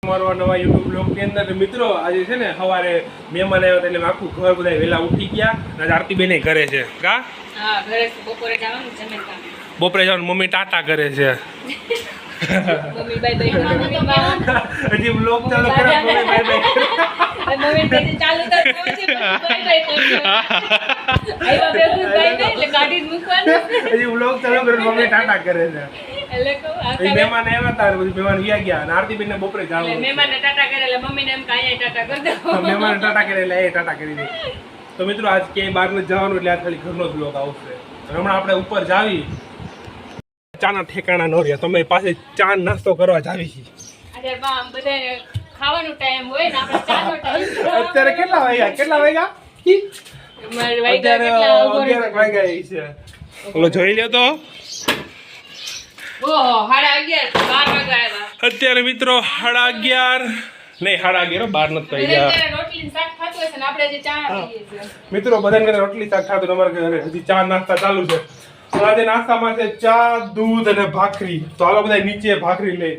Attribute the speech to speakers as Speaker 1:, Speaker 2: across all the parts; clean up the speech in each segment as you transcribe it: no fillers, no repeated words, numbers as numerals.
Speaker 1: અમારો નવા YouTube blog ની અંદર મિત્રો આજે છે ને સવારે મહેમાન આવ્યો એટલે આખું ઘર બધા વહેલા ઉઠી ગયા અને આરતી બેન ઘરે છે કા
Speaker 2: હા ઘરે બપોરે જવાનું જમે કામ
Speaker 1: બપોરે જવાનું મમ્મી ટાટા કરે છે
Speaker 2: મમ્મી બાય બાય
Speaker 1: હજી બ્લોગ ચાલુ કરે મમ્મી બાય બાય
Speaker 2: મમ્મી તે ચાલુ તો બાય બાય કરજો આઈવા બેગું બાય બાય એટલે ગાડી મૂકવાનું
Speaker 1: હજી બ્લોગ ચાલુ કરે મમ્મી ટાટા કરે છે
Speaker 2: એટલે કહો આ
Speaker 1: મહેમાન આવ્યા તાર પછી મહેમાન ગયા અને આરતી બેન ને બપોરે જવાનું
Speaker 2: મહેમાનને ટાટા કરે એટલે મમ્મીને એમ કાંઈ ટાટા કરી દો
Speaker 1: મહેમાન ટાટા કરે એટલે એ ટાટા કરી દે તો મિત્રો આજ ક્યાંય બહાર નથી જવાનું એટલે આ ખાલી ઘરનો જ બ્લોગ આવશે હમણાં આપણે ઉપર જાવી ચાના ઠેકાણા નો રહ્યા તમે પાસે ચા નાસ્તો કરવા જાવી છીએ
Speaker 2: આજે બામ બધાને ખાવાનો ટાઈમ હોય ને આપણે ચાનો ટાઈમ
Speaker 1: અત્યારે કેટલા વાગ્યા
Speaker 2: મારે વાગ્યા કેટલા
Speaker 1: 11 વાગ્યા છે ઓલો જોઈ લ્યો તો
Speaker 2: ઓહો 11:30 12 વાગ્યા આવ્યા
Speaker 1: અત્યારે મિત્રો 11:30 નહીં 11:30 12 નથી થઈ ગયા
Speaker 2: રોટલી શાક ખાતું હશે ને આપણે જે ચા પીએ છીએ
Speaker 1: મિત્રો બધાને ઘરે રોટલી શાક ખાતું અમારે ઘરે હજી ચા નાસ્તા ચાલુ છે તો આજે નાસ્તામાં છે ચા દૂધ અને ભાખરી તો હાલો બધા નીચે ભાખરી લઈ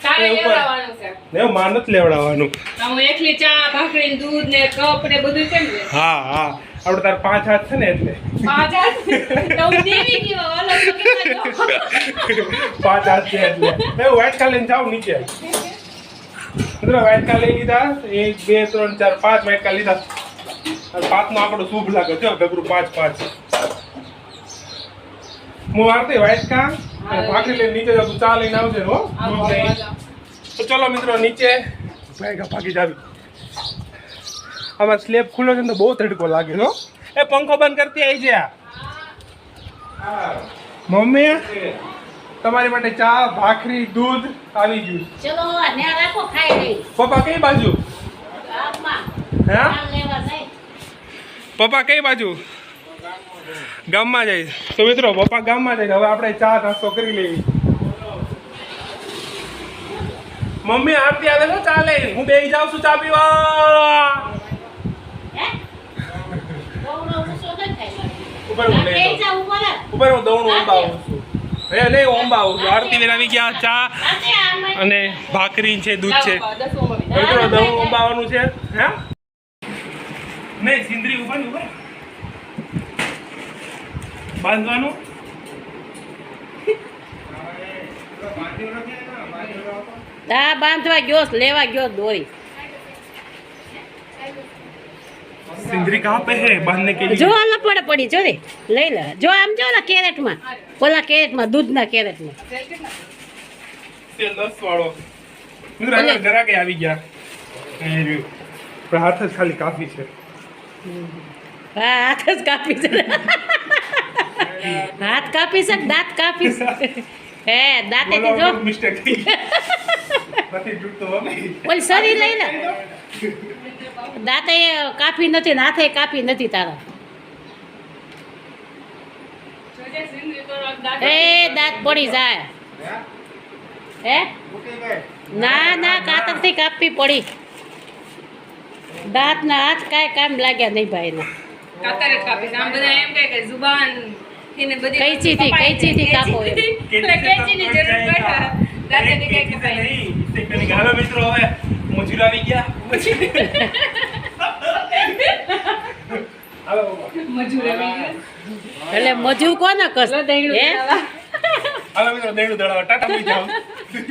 Speaker 2: ચાલે લેવડાવવાનું છે
Speaker 1: ને માર નથી લેવડાવવાનું
Speaker 2: હું એકલી ચા ભાખરી દૂધ ને કપ ને બધું કેમ લે
Speaker 1: હા આપણે તાર 5 હાથ છે ને એટલે
Speaker 2: 5 હાથ તો દેવી ગયો ઓલો તો કેટલા
Speaker 1: 5 હાથ છે એટલે મેં વ્હાઈટ કાર લઈને જાઉં નીચે મિત્રો વ્હાઈટ કાર લઈ લીધા 1 2 3 4 5 વ્હાઈટ કાર લીધા અને 5 નો આંકડો શુભ લાગે છે ગબરું 5 હું આરતી વ્હાઈટ કાર અને ભાખરી લઈને નીચે જાઉં ચા લઈને આવજે હો દૂધ લઈ તો ચલો મિત્રો નીચે ભાગી જાવી આમાં સ્લેબ ખુલ્લો છે ને તો બહુ તડકો લાગે હો એ પંખો બંધ કરતી આવી છે મમ્મી તમારી માટે ચા ભાખરી દૂધ આવી ગયું
Speaker 2: ચલો ને રાખો ખાઈ લઈ
Speaker 1: પપ્પા કઈ બાજુ
Speaker 2: ગામમાં
Speaker 1: હે
Speaker 2: લેવા જાય
Speaker 1: પપ્પા કઈ બાજુ ગામમાં જાય તો મિત્રો પપ્પા ગામમાં જાય હવે આપણે ચા નાસ્તો કરી લેવી મમ્મી આરતી આવે છે ચા લઈ હું બેસી જાઉં છું ચા પીવા ઉપર હું દઉં અંબાવું છું નહીં અંબાવું છું આરતી બેન આવી ગયા ચા અને ભાખરી છે દૂધ છે મિત્રો દઉં અંબાવાનું છે હે નહીં સિંદરી ઉપર બાંધવાનું
Speaker 2: દા બાંધવા ગયો લેવા ગયો દોરી
Speaker 1: सिंदरी कहाँ पे है बांधने के लिए
Speaker 2: જો આલા પડે પડી જો રે લઈ લે જો આમ જો ઓલા કેરેટમાં ઓલા કેરેટમાં દૂધના કેરેટમાં
Speaker 1: તેલ 10 વાળો મિત્રો આ ઘરા કે આવી ગયા એ રહ્યું પણ હાથ જ ખાલી કાફી છે
Speaker 2: હા હાથ જ કાપી છે હાથ કાપી છે દાંત કાપી છે હે દાંતેથી જો
Speaker 1: મિસ્ટેક થઈ નથી તૂટતો મમ્મી
Speaker 2: ઓલી સરી લઈ લે દાંતે કાપી નથી ને હાથે કાપી નથી તારા એ દાંત પડી જાય હે ના ના કાતરથી કાપવી પડી દાંત ના હાથ કાંઈ કામ લાગ્યા નહીં ભાઈ ને
Speaker 3: કાતર જ કાપી આમ બધા એમ કહે કે જુબાન થીને બધી
Speaker 2: કઈચીથી કાપો એમ
Speaker 3: કેચીની જરૂર પડે દાંતેથી કઈ કપાય
Speaker 1: નહીં હાલો મિત્રો હવે મજૂર આવી ગયા હાલો
Speaker 3: મજૂર આવી ગયા
Speaker 2: એટલે મજૂર કોને કસ હે
Speaker 1: હાલો મિત્રો દેડું દળાવ ટાટા બી જાવ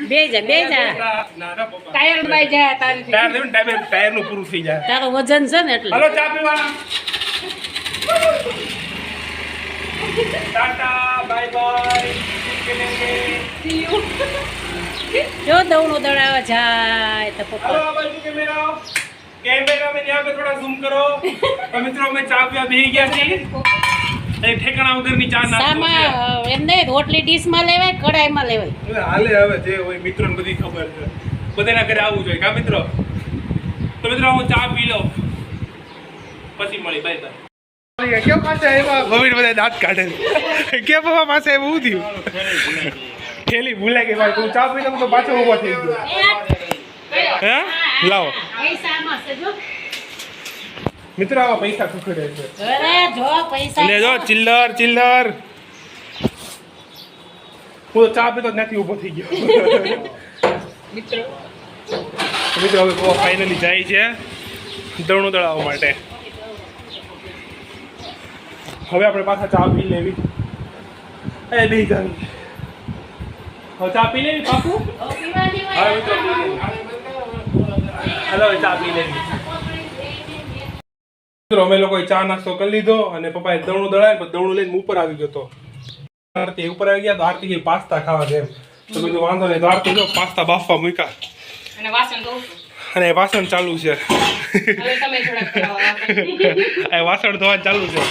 Speaker 2: બે જા
Speaker 1: ના પપ્પા
Speaker 3: ટાયર બાઈ જાય તારી
Speaker 1: ટાયર નું પૂરું થઈ જાય
Speaker 2: તારો વજન છે ને એટલે
Speaker 1: હાલો ચા પીવા ટાટા બાય બાય
Speaker 2: જો દવણો દડાવા જાય તો
Speaker 1: हेलो
Speaker 2: પપ્પા
Speaker 1: बाजू कैमरा में यहाँ पे थोड़ा जूम करो तो मित्रों में चा पिया भी गया थी एक ठेकाना उधर ની ચા નાખો
Speaker 2: સામા એમને રોટલી ડીશમાં લેવાય કઢાઈમાં લેવાય
Speaker 1: છે હાલે હવે જે હોય મિત્રોને બધી ખબર છે બધાના ઘરે આવવું જોઈએ કા મિત્રો તો મિત્રો હું ચા પી લઉં પછી મળી બાય બાય કેમ પાછા આવ્યા મમ્મી બધા દાંત કાઢે કે પપ્પા પાસે એવું થયું થેલી ભૂલાઈ ગઈ ભાઈ તું ચા પી લે તો પાછો ઊભો થઈ ગયો હે લાવો
Speaker 2: પૈસામાં છે જો
Speaker 1: મિત્રો આવા પૈસા ખુખડે છે
Speaker 2: અરે જો પૈસા
Speaker 1: લે જો ચિલ્લર ચિલ્લર હું તો ચા પીતો જ નથી ઊભો થઈ ગયો
Speaker 3: મિત્રો
Speaker 1: તો મિત્રો હવે પપ્પા ફાઇનલી જાય છે દવણું દળાવવા માટે. હવે આપણે પાછા ચા પી લેવી. એ બે જાવી હવે ચા પી લેવી પાકું. હા મિત્રો હાલો ચા પી લેવી. મિત્રો અમે લોકોએ ચા નાસ્તો કરી લીધો અને પપ્પાએ દવણું દળાય પછી દવણું લઈને ઉપર આવી ગયો હતો. આરતી ઉપર આવી ગયા તો આરતી કે પાસ્તા ખાવા છે એમ. તો કીધું વાંધો નહીં. તો આરતી જો પાસ્તા બાફવા મૂક્યા
Speaker 3: અને વાસણ ધોઉં છું.
Speaker 1: અને વાસણ ચાલુ છે.
Speaker 3: હવે તમે થોડાક કરાવો.
Speaker 1: આ વાસણ ધોવા ચાલુ છે.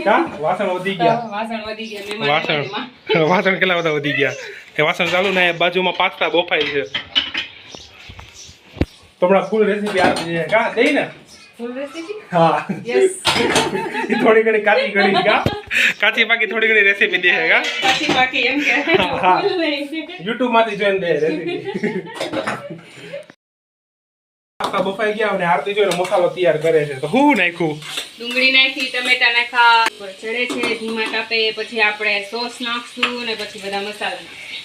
Speaker 1: કા વાસણ વધી ગયા.
Speaker 3: વાસણ વધી ગયા. મહેમાન
Speaker 1: વાસણ કેટલા બધા વધી ગયા. એ વાસણ ચાલુ ને બાજુમાં પાસ્તા બફાય છે. તો હમણાં ફૂલ રેસીપી આપી છે. કા દઈ ને
Speaker 3: ફૂલ રેસીપી.
Speaker 1: હા
Speaker 3: યસ.
Speaker 1: થોડી ઘણી કાચી ઘણી કા કાચી પાકી થોડી ઘણી રેસીપી દે છે કા
Speaker 3: કાચી પાકી એમ કે
Speaker 1: હા.
Speaker 3: ફૂલ નહીં.
Speaker 1: YouTube માંથી જોઈને દે રેસીપી. પાસ્તા બફાઈ ગયા અને આરતી જોઈને મસાલો તૈયાર કરે છે. તો હું નાખ્યું
Speaker 3: ડુંગળી નાખી, ટમેટા નાખા, ચડે છે ધીમા તાપે, પછી આપણે સોસ નાખશું અને પછી બધા મસાલા નાખશું.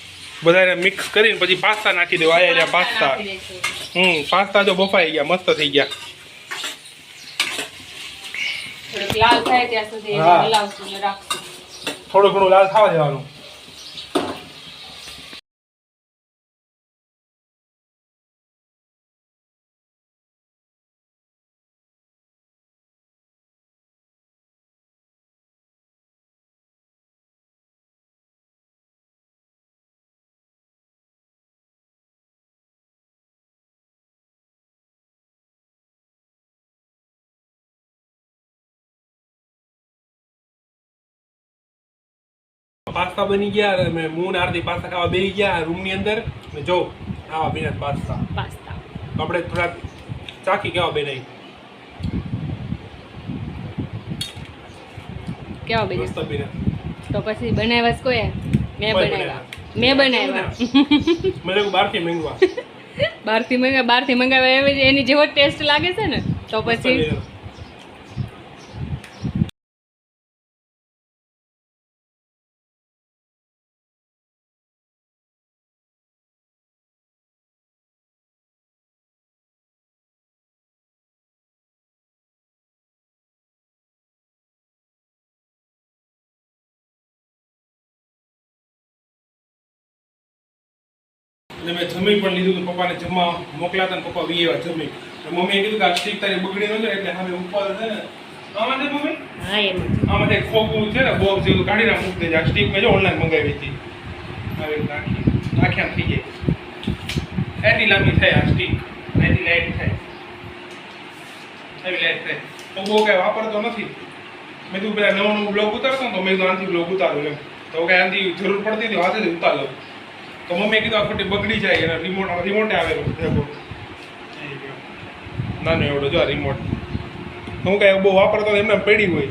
Speaker 1: બધાને મિક્સ કરીને પછી પાસ્તા નાખી દેવા. આયા રહ્યા પાસ્તા.
Speaker 3: નાખી દઈશું.
Speaker 1: પાસ્તા જો બફાઈ ગયા મસ્ત થઈ ગયા.
Speaker 3: થોડુંક લાલ થાય ત્યાં સુધી એને
Speaker 1: હા.
Speaker 3: હલાવશું અને રાખશું.
Speaker 1: થોડું ઘણું લાલ થવા દેવાનું. પાસ્તા બની ગયા અને મેં મૂન આરતી પાસ્તા ખાવા બેસી ગયા રૂમની અંદર. ને જો આવા બીના પાસ્તા
Speaker 3: પાસ્તા
Speaker 1: તો આપણે થોડાક ચાખી કેવા બનાવી.
Speaker 3: કેવા બન્યા?
Speaker 1: મસ્ત બીના.
Speaker 3: તો પછી બનાવ્યા જ કોઈએ? મેં
Speaker 1: કોઈ
Speaker 3: બનાવ્યા. મેં બનાવ્યા.
Speaker 1: મને એવું બહારથી મંગવા
Speaker 3: બહારથી મંગાવ્યા એની જેવો ટેસ્ટ લાગે છે ને તો પછી
Speaker 1: એટલે મેં જમી પણ લીધું. પપ્પાને જમવા મોકલાતા ને પપ્પા વી એવા જમી. મમ્મીએ કીધું કે આ સ્ટીક તારી બગડી ન જાય એટલે હવે ઉપર છે ને આમાં છે મમ્મી
Speaker 3: હા એમ
Speaker 1: આમાં એક ખોખું છે ને બોક્સ જેવું કાઢીને મૂકી દેજે. આ સ્ટીક મેં જો ઓનલાઈન મંગાવી હતી. હવે નાખી આમ થઈ જાય. એટલી લાંબી થાય આ સ્ટીક. એટલી લાઈટ થાય. એવી લાઈટ થાય. તો બહુ કાંઈ વાપરતો નથી. મેં કીધું પેલા નવું બ્લોગ ઉતારતો ને તો મેં કીધું આનાથી બ્લોગ ઉતારું એમ. તો કાંઈ આનાથી જરૂર પડતી હતી હાથેથી ઉતાર લઉં. તો મમ્મીએ કીધું આ ખોટી બગડી જાય એના રિમોટે આવેલો દેખો નાનો એવડો જો રિમોટ. હું કાંઈ બહુ વાપરતો એમને પડી હોય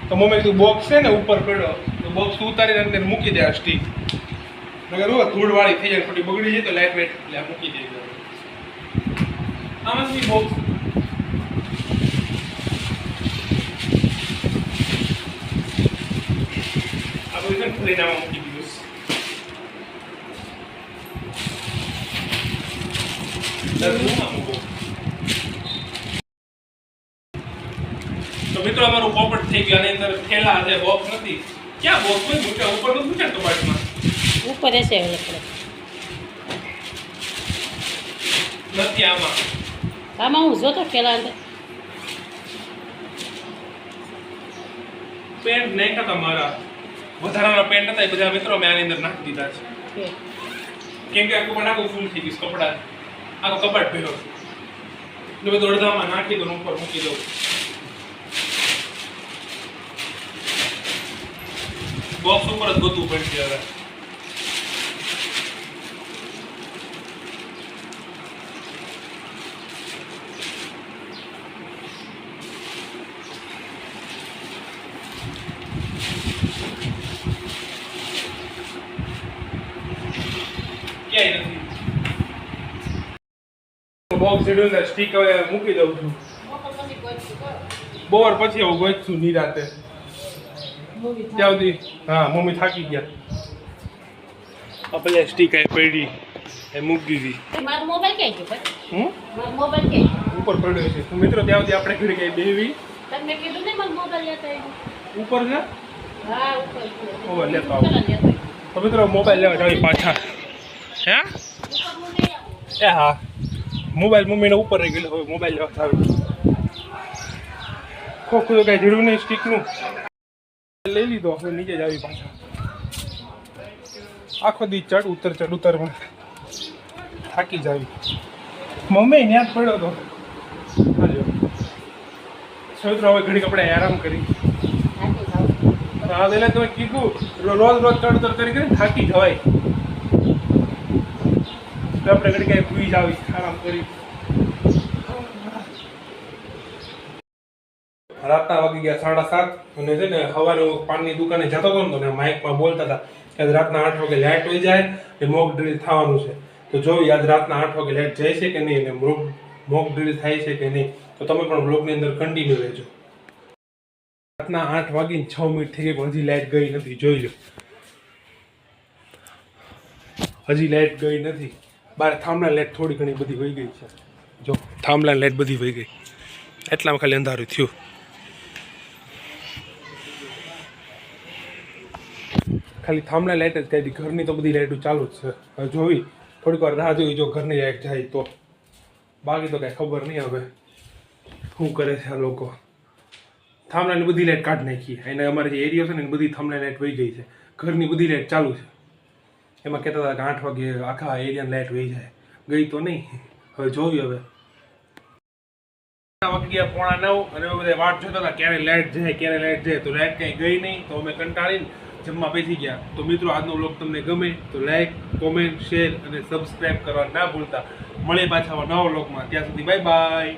Speaker 1: તો મમ્મીએ કીધું બોક્સ છે ને ઉપર પડ્યો તો બોક્સ ઉતારીને અંદર મૂકી દે આ સ્ટીક. નકર રોજ ધૂળવાળી થઈ જાય ખોટી બગડી જાય તો લાઇટ વેટ એટલે મૂકી દે. આમાં શું બોક્સ આ બધું છે ને ફરીને આમાં મૂકી દીધું. તો મિત્રો અમારું પોપટ થઈ ગયું. આની અંદર થેલા છે, બોક્સ નથી. ક્યાં બોક્સ હોય મૂક્યા ઉપર તો મૂક્યા કબાટમાં
Speaker 2: ઉપર હશે
Speaker 1: નથી. આમાં
Speaker 2: આમાં હું જોતો પેલા અંદર
Speaker 1: પેન્ટ નાખ્યા હતા મારા વધારાના પેન્ટ હતા એ બધા મિત્રો મેં આની અંદર નાખી દીધા છે. કેમ કે આખું પણ આખું ફૂલ થઈ ગયું કપડા. આખો કબાટ ભર્યો એટલે બધું અડધામાં નાખી દઉં ઉપર મૂકી દઉં. બોક્સ ઉપર જ ગોતવું પડશે હવે. ક્યાંય નથી. બોક્સ શેડ્યુલ સ્ટીક હવે મૂકી દઉં છું. બોર પછી હું ગોઈશું નિરાતે ત્યાં સુધી. હા મમ્મી થાકી ગયા. આપણે સ્ટીક આવી પડી એ મૂકી દીધી.
Speaker 2: મારો મોબાઈલ ક્યાં ગયો ભાઈ? મોબાઈલ કે
Speaker 1: ઉપર પડ્યો છે તો મિત્રો ત્યાં સુધી આપણે ઘડી કઈ બેવી
Speaker 2: તમને કીધું ને મારો મોબાઈલ લેતા આવ્યો
Speaker 1: ઉપર છે
Speaker 2: હા ઉપર
Speaker 1: મોબાઈલ લેતો આવો તો મિત્રો મોબાઈલ લેવા જાવી પાછા હે એ હા મોબાઈલ મમ્મીને ઉપર રહી ગયેલો હવે મોબાઈલ લેવા જાવી ખોખું તો કઈ જીડું નહીં સ્ટીકનું લઈ લીધો હવે નીચે જ આવી પાછા આખો દી ચડ ઉતરમાં થાકી જાવી મમ્મી ત્યાં જ પડ્યો હતો હાલ્યો મિત્રો હવે ઘડીક આપણે આરામ કરી હા એટલે તમે કીધું રોજ ચડ ઉતર કરી થાકી જવાય તો આપણે ઘડીક કઈ ભૂઈ જાવી આરામ કરી રાતના વાગી ગયા 7:30 અને છે ને સવારે પાનની દુકાને જતો હતો ને તો માઇકમાં બોલતા હતા કે આજ રાતના 8 વાગે લાઇટ વહી જાય ને મોક ડ્રીલ થવાનું છે તો જોઈ આજ રાતના 8 વાગે લાઇટ જાય છે કે નહીં ને મોક ડ્રીલ થાય છે કે નહીં તો તમે પણ બ્લોગની અંદર કન્ટિન્યુ રહેજો રાતના 8 વાગીને 6 મિનિટ થઈ ગઈ પણ હજી લાઇટ ગઈ નથી જોઈ લો હજી લાઇટ ગઈ નથી બાર થાંભલા લાઇટ થોડી ઘણી બધી વહી ગઈ છે જો થાંભલા લાઇટ બધી વહી ગઈ એટલામાં ખાલી અંધારું થયું ખાલી થાંભલા લાઇટ જ થઈ ઘરની તો બધી લાઇટો ચાલુ જ છે હવે જોવી થોડીક વાર રાહ જોઈ જો ઘરની લાઇટ જાય તો બાકી તો કાંઈ ખબર નહીં હવે શું કરે છે આ લોકો થાંભલાની બધી લાઇટ કાઢી નાખી અને અમારે જે એરિયો છે ને એની બધી થાંભલા લાઇટ વહી ગઈ છે ઘરની બધી લાઇટ ચાલુ છે એમાં કહેતા હતા કે 8 વાગે આખા એરિયાની લાઇટ વહી જાય ગઈ તો નહીં હવે જોવી હવે વાગ્યા 8:45 અને બધા વાટ જોતા હતા ક્યારે લાઇટ જાય તો લાઇટ કંઈ ગઈ નહીં તો અમે કંટાળીને જમવા બેસી ગયા તો મિત્રો આજનો વ્લોગ તમને ગમે તો લાઈક કોમેન્ટ શેર અને સબસ્ક્રાઇબ કરવા ના ભૂલતા મળે પાછા નવા વ્લોગમાં ત્યાં સુધી બાય બાય